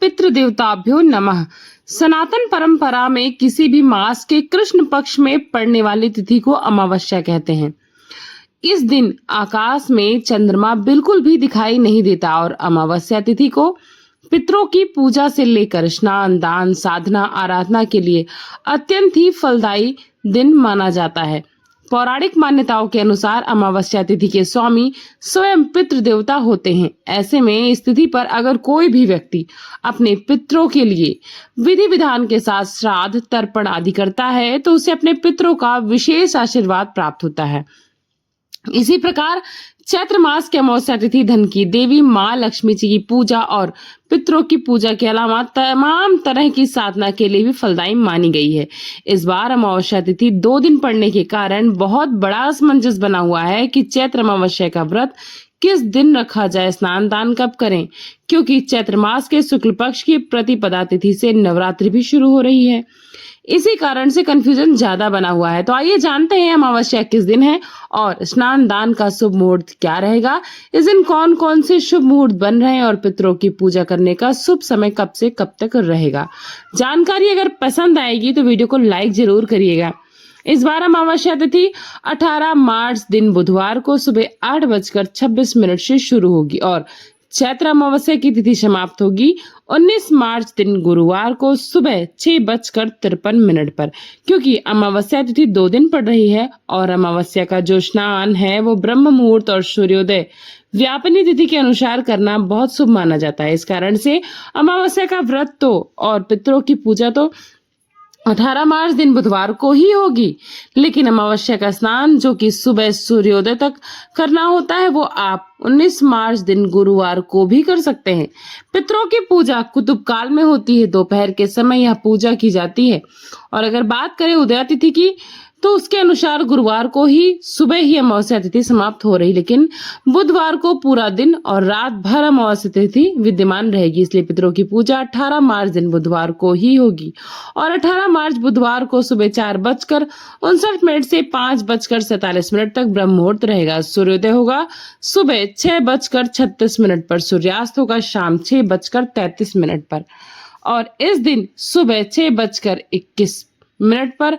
पितृदेवताभ्यो नमः। सनातन परंपरा में किसी भी मास के कृष्ण पक्ष में पड़ने वाली तिथि को अमावस्या कहते हैं। इस दिन आकाश में चंद्रमा बिल्कुल भी दिखाई नहीं देता और अमावस्या तिथि को पितरों की पूजा से लेकर स्नान, दान, साधना, आराधना के लिए अत्यंत ही फलदायी दिन माना जाता है। पौराणिक मान्यताओं के अनुसार अमावस्या तिथि के स्वामी स्वयं पितृ देवता होते हैं। ऐसे में इस तिथि पर अगर कोई भी व्यक्ति अपने पितरों के लिए विधि विधान के साथ श्राद्ध, तर्पण आदि करता है तो उसे अपने पितरों का विशेष आशीर्वाद प्राप्त होता है। इसी प्रकार चैत्र मास की अमावस्या तिथि धन की देवी माँ लक्ष्मी जी की पूजा और पितरों की पूजा के अलावा तमाम तरह की साधना के लिए भी फलदायी मानी गई है। इस बार अमावस्या तिथि 2 दिन पड़ने के कारण बहुत बड़ा असमंजस बना हुआ है कि चैत्र अमावस्या का व्रत किस दिन रखा जाए, स्नान दान कब करें, क्योंकि चैत्र मास के शुक्ल पक्ष की प्रतिपदा तिथि से नवरात्रि भी शुरू हो रही है। इसी कारण से कंफ्यूजन ज्यादा बना हुआ है। तो आइए जानते हैं अमावस्या किस दिन है और स्नान दान का शुभ मुहूर्त क्या रहेगा, इस दिन कौन कौन से शुभ मुहूर्त बन रहे हैं और पितरों की पूजा करने का शुभ समय कब से कब तक रहेगा। जानकारी अगर पसंद आएगी तो वीडियो को लाइक जरूर करिएगा। इस बार अमावस्या तिथि 18 मार्च दिन बुधवार को सुबह 8:26 से शुरू होगी और चैत्र अमावस्या की तिथि समाप्त होगी 19 मार्च दिन गुरुवार को सुबह 6:53 पर। क्योंकि अमावस्या तिथि 2 दिन पड़ रही है और अमावस्या का जो स्नान है वो ब्रह्म मुहूर्त और सूर्योदय व्यापनी तिथि के अनुसार करना बहुत शुभ माना जाता है। इस कारण से अमावस्या का व्रत तो और पितरों की पूजा तो 18 मार्च दिन बुधवार को ही होगी, लेकिन अमावस्या का स्नान जो कि सुबह सूर्योदय तक करना होता है वो आप 19 मार्च दिन गुरुवार को भी कर सकते हैं। पितरों की पूजा कुतुब काल में होती है, दोपहर के समय यह पूजा की जाती है। और अगर बात करें उदया तिथि की तो उसके अनुसार गुरुवार को ही सुबह ही अमावस्या तिथि समाप्त हो रही, लेकिन बुधवार को पूरा दिन और रात भर अमावस्या तिथि विद्यमान रहेगी। इसलिए पितरों की पूजा 18 मार्च दिन बुधवार को ही होगी और 18 मार्च बुधवार को सुबह 4:59 से 5:47 तक ब्रह्म मुहूर्त रहेगा। सूर्योदय होगा सुबह 6:36 पर, सूर्यास्त होगा शाम 6:33 पर और इस दिन सुबह 6:21 पर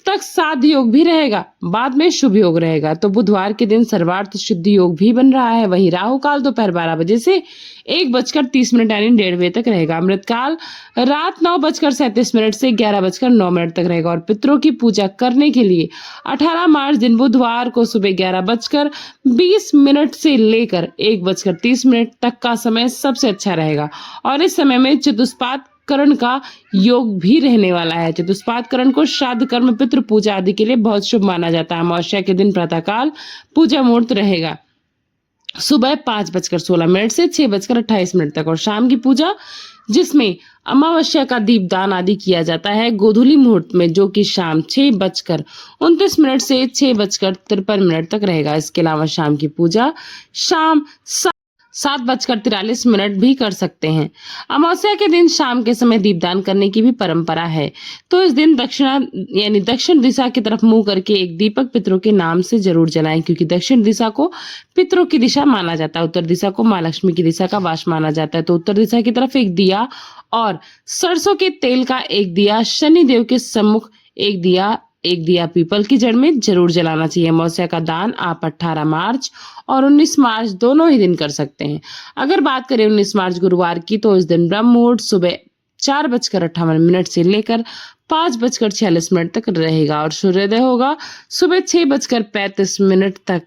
तक साध योग भी रहेगा, बाद में शुभ योग रहेगा। तो बुधवार के दिन सर्वार्थ शुद्धि योग भी बन रहा है। वहीं राहु काल दोपहर 12 बजे से 1:30 यानी 1:30 बजे तक रहेगा। अमृत काल रात 9:37 से 11:09 तक रहेगा और पितरों की पूजा करने के लिए 18 मार्च दिन बुधवार को सुबह 11:20 से लेकर 1:30 तक का समय सबसे अच्छा रहेगा और इस समय में चतुष्पाद करण का योग भी रहने वाला है। चतुष्पाद करण को श्राद्ध, कर्म, पितृ पूजा आदि के लिए बहुत शुभ माना जाता है। अमावस्या के दिन प्रातःकाल पूजा मुहूर्त रहेगा सुबह 5:16 से 6:28 तक और शाम की पूजा जिसमें अमावस्या का दीपदान आदि किया जाता है गोधूली मुहूर्त में, जो कि शाम 6:29 से 6:53 तक रहेगा। इसके अलावा शाम की पूजा शाम 7:43 भी कर सकते हैं। अमावस्या के दिन शाम के समय दीपदान करने की भी परंपरा है। तो इस दिन दक्षिण दिशा की तरफ मुंह करके एक दीपक पितरों के नाम से जरूर जलाएं, क्योंकि दक्षिण दिशा को पितरों की दिशा माना जाता है, उत्तर दिशा को माँ लक्ष्मी की दिशा का वास माना जाता है। तो उत्तर दिशा की तरफ एक दिया और सरसों के तेल का एक दिया, शनि देव के सम्मुख एक दिया पीपल की जड़ में जरूर जलाना चाहिए। अमावस्या का दान आप 18 मार्च और 19 मार्च दोनों ही दिन कर सकते हैं। अगर बात करें 19 मार्च गुरुवार की तो इस दिन ब्रह्म मुहूर्त सुबह 4:58 से लेकर 5:46 तक रहेगा और सूर्योदय होगा सुबह 6:35 तक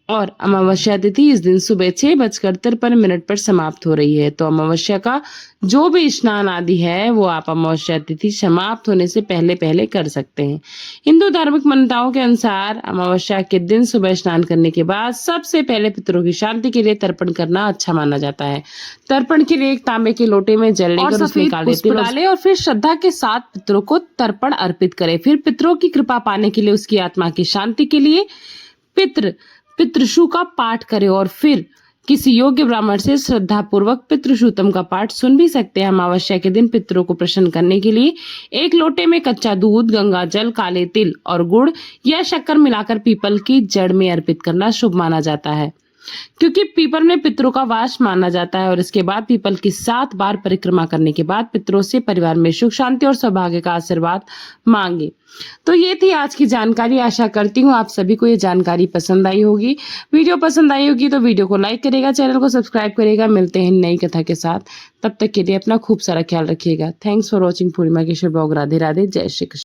और अमावस्या तिथि इस दिन सुबह 6:53 पर समाप्त हो रही है। तो अमावस्या का जो भी स्नान आदि है वो आप अमावस्या तिथि समाप्त होने से पहले पहले कर सकते हैं। हिंदू धार्मिक मान्यताओं के अनुसार अमावस्या के दिन सुबह स्नान करने के बाद सबसे पहले पितरों की शांति के लिए तर्पण करना अच्छा माना जाता है। तर्पण के लिए एक तांबे के लोटे में जल लेकर उसमें काले तिल डालें और फिर श्रद्धा के साथ पितरों को तर्पण अर्पित करें। फिर पितरों की कृपा पाने के लिए, उसकी आत्मा की शांति के लिए पितृषु का पाठ करें और फिर किसी योग्य ब्राह्मण से श्रद्धा पूर्वक पितृसूतम का पाठ सुन भी सकते हैं। अमावस्या के दिन पितरों को प्रसन्न करने के लिए एक लोटे में कच्चा दूध, गंगा जल, काले तिल और गुड़ या शक्कर मिलाकर पीपल की जड़ में अर्पित करना शुभ माना जाता है। क्योंकि पीपल में पितरों का वास माना जाता है और इसके बाद पीपल की 7 बार परिक्रमा करने के बाद पितरों से परिवार में सुख शांति और सौभाग्य का आशीर्वाद मांगे। तो ये थी आज की जानकारी। आशा करती हूँ आप सभी को ये जानकारी पसंद आई होगी। वीडियो पसंद आई होगी तो वीडियो को लाइक करेगा, चैनल को सब्सक्राइब करेगा। मिलते हैं नई कथा के साथ, तब तक के लिए अपना खूब सारा ख्याल रखिएगा। थैंक्स फॉर वॉचिंग पूर्णिमा के ब्लॉग। राधे राधे, जय श्री कृष्ण।